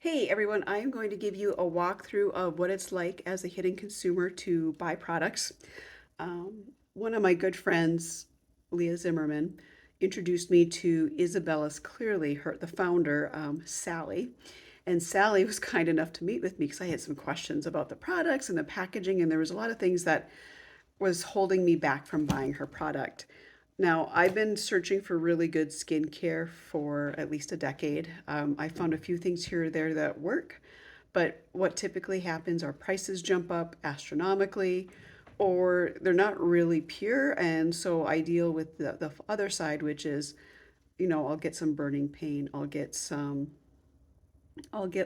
Hey everyone, I am going to give you a walkthrough of what it's like as a hidden consumer to buy products. One of my good friends, Leah Zimmerman, introduced me to Isabella's Clearly, the founder, Sally. And Sally was kind enough to meet with me because I had some questions about the products and the packaging, and there was a lot of things that was holding me back from buying her product. Now, I've been searching for really good skincare for at least a decade. I found a few things here or there that work, but what typically happens are prices jump up astronomically, or they're not really pure. And so I deal with the other side, which is, I'll get some burning pain, I'll get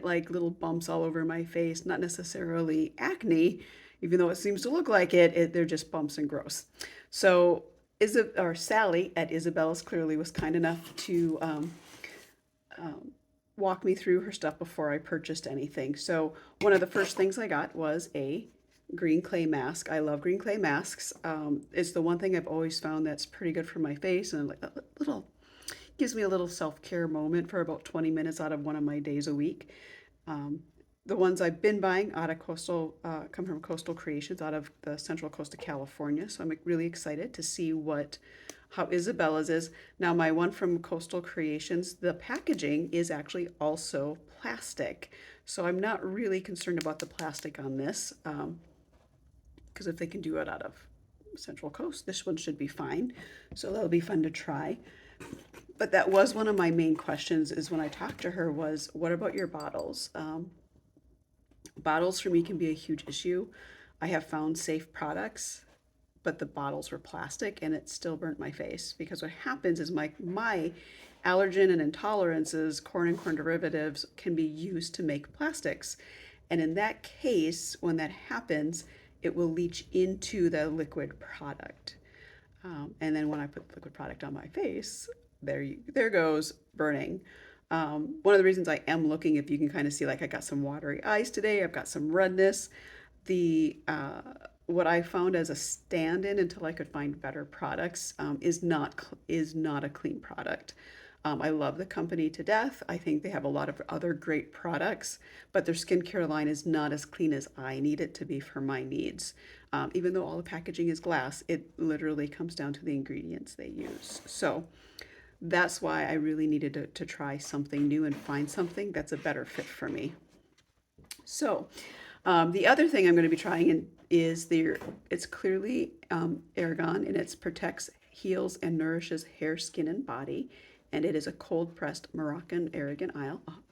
like little bumps all over my face, not necessarily acne, even though it seems to look like they're just bumps and gross. So Sally at Isabella's Clearly was kind enough to walk me through her stuff before I purchased anything. So one of the first things I got was a green clay mask. I love green clay masks. It's the one thing I've always found that's pretty good for my face and like a little gives me a little self-care moment for about 20 minutes out of one of my days a week. Um, the ones I've been buying out of come from Coastal Creations out of the central coast of California. So I'm really excited to see how Isabella's is. Now, my one from Coastal Creations, the packaging is actually also plastic. So I'm not really concerned about the plastic on this because if they can do it out of Central Coast, this one should be fine. So that'll be fun to try. But that was one of my main questions is when I talked to her was, what about your bottles? Bottles for me can be a huge issue. I have found safe products, but the bottles were plastic and it still burnt my face because what happens is my allergen and intolerances, corn and corn derivatives, can be used to make plastics. And in that case, when that happens, it will leach into the liquid product. And then when I put the liquid product on my face, there goes burning. One of the reasons I am looking, if you can kind of see, like I got some watery eyes today, I've got some redness. The What I found as a stand-in until I could find better products is not a clean product. I love the company to death. I think they have a lot of other great products, but their skincare line is not as clean as I need it to be for my needs. Even though all the packaging is glass, it literally comes down to the ingredients they use. So that's why I really needed to try something new and find something that's a better fit for me. So the other thing I'm going to be trying is it's clearly argan and it protects, heals, and nourishes hair, skin, and body. And it is a cold pressed Moroccan argan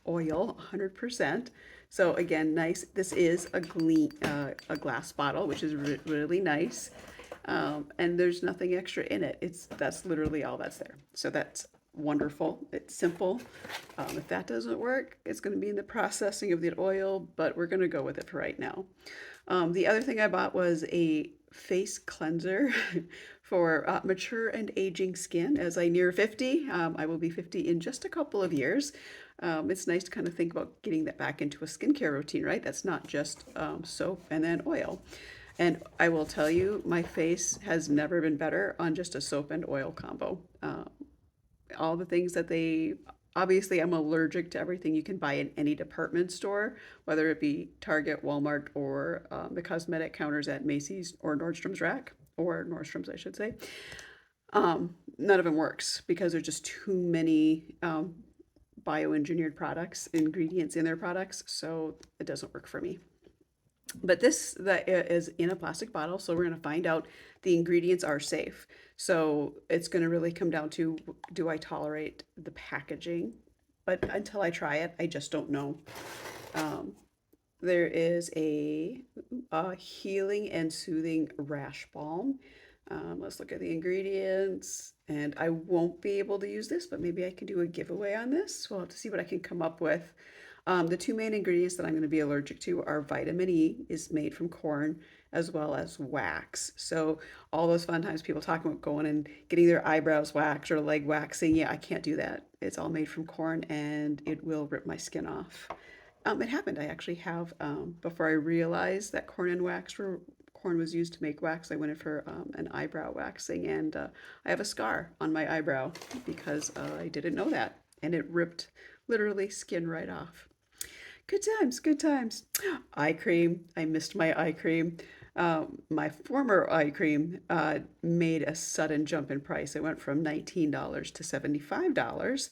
oil, 100%. So again, nice. This is a glass bottle, which is really nice. And there's nothing extra in it. That's literally all that's there. So that's wonderful. It's simple. If that doesn't work, it's going to be in the processing of the oil, but we're going to go with it for right now. The other thing I bought was a face cleanser for mature and aging skin. As I near 50, I will be 50 in just a couple of years. It's nice to kind of think about getting that back into a skincare routine, right? That's not just soap and then oil. And I will tell you, my face has never been better on just a soap and oil combo. All the things that obviously, I'm allergic to everything you can buy in any department store, whether it be Target, Walmart, or the cosmetic counters at Macy's or Nordstrom's Rack, or Nordstrom's, I should say. None of them works because there's just too many bioengineered products, ingredients in their products, so it doesn't work for me. But this that is in a plastic bottle, so we're going to find out the ingredients are safe. So it's going to really come down to, do I tolerate the packaging? But until I try it, I just don't know. Um, there is a healing and soothing rash balm. Let's look at the ingredients. And I won't be able to use this, but maybe I can do a giveaway on this. We'll have to see what I can come up with. The two main ingredients that I'm going to be allergic to are vitamin E, is made from corn, as well as wax. So all those fun times people talking about going and getting their eyebrows waxed or leg waxing, yeah, I can't do that. It's all made from corn and it will rip my skin off. It happened. I actually have, before I realized that corn was used to make wax, I went in for an eyebrow waxing, and I have a scar on my eyebrow because I didn't know that, and it ripped literally skin right off. Good times, good times. Eye cream. I missed my eye cream. My former eye cream made a sudden jump in price. It went from $19 to $75.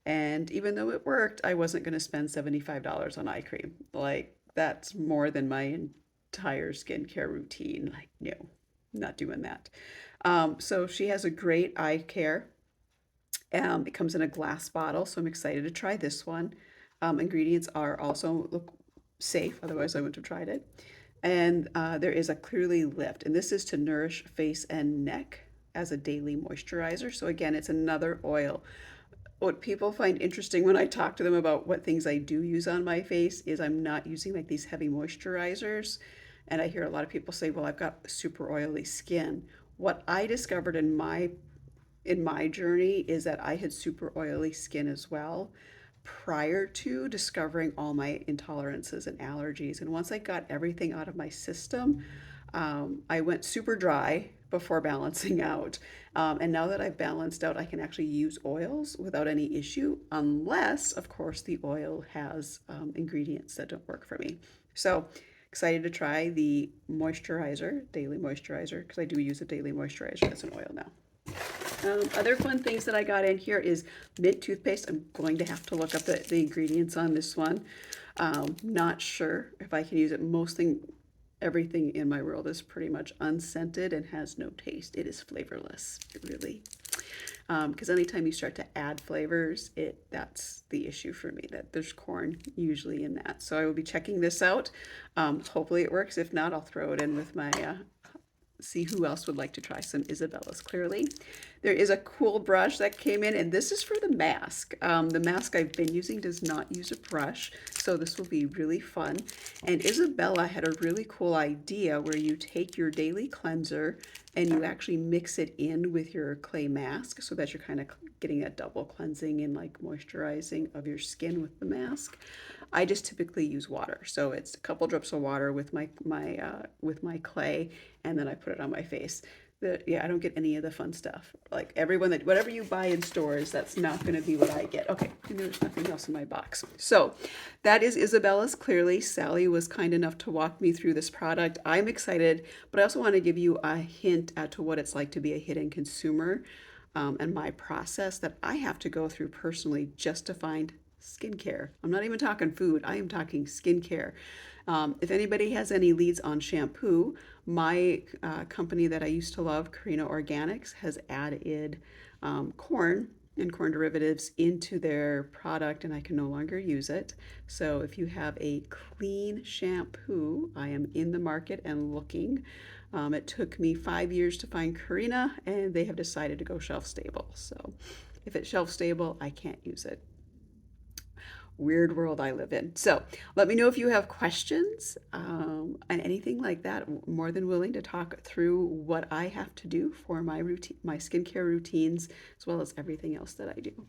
And even though it worked, I wasn't going to spend $75 on eye cream. Like, that's more than my entire skincare routine. Like, no, not doing that. So she has a great eye care. It comes in a glass bottle, so I'm excited to try this one. Ingredients are also look safe, otherwise I wouldn't have tried it. And there is a Clearly Lift, and this is to nourish face and neck as a daily moisturizer. So again, it's another oil. What people find interesting when I talk to them about what things I do use on my face is I'm not using like these heavy moisturizers. And I hear a lot of people say, well, I've got super oily skin. What I discovered in my journey is that I had super oily skin as well prior to discovering all my intolerances and allergies. And once I got everything out of my system, I went super dry before balancing out. And now that I've balanced out, I can actually use oils without any issue, unless, of course, the oil has ingredients that don't work for me. So excited to try the moisturizer, daily moisturizer, because I do use a daily moisturizer as an oil now. Other fun things that I got in here is mint toothpaste. I'm going to have to look up the ingredients on this one. Not sure if I can use it. Everything in my world is pretty much unscented and has no taste. It is flavorless, really. Because anytime you start to add flavors, that's the issue for me, that there's corn usually in that. So I will be checking this out. Hopefully it works. If not, I'll throw it in with my see who else would like to try some Isabella's Clearly. There is a cool brush that came in, and this is for the mask. The mask I've been using does not use a brush, so this will be really fun. And Isabella had a really cool idea where you take your daily cleanser and you actually mix it in with your clay mask so that you're kind of getting a double cleansing and like moisturizing of your skin with the mask. I just typically use water, so it's a couple drips of water with my clay, and then I put it on my face. Yeah, I don't get any of the fun stuff. Like whatever you buy in stores, that's not going to be what I get. Okay, and there's nothing else in my box. So that is Isabella's Clearly. Sally was kind enough to walk me through this product. I'm excited, but I also want to give you a hint as to what it's like to be a hidden consumer, and my process that I have to go through personally just to find skincare. I'm not even talking food, I am talking skincare. If anybody has any leads on shampoo, my company that I used to love, Carino Organics, has added corn and corn derivatives into their product, and I can no longer use it. So if you have a clean shampoo, I am in the market and looking. It took me 5 years to find Carina, and they have decided to go shelf stable. So if it's shelf stable, I can't use it. Weird world I live in. So let me know if you have questions and anything like that. I'm more than willing to talk through what I have to do for my routine, my skincare routines, as well as everything else that I do.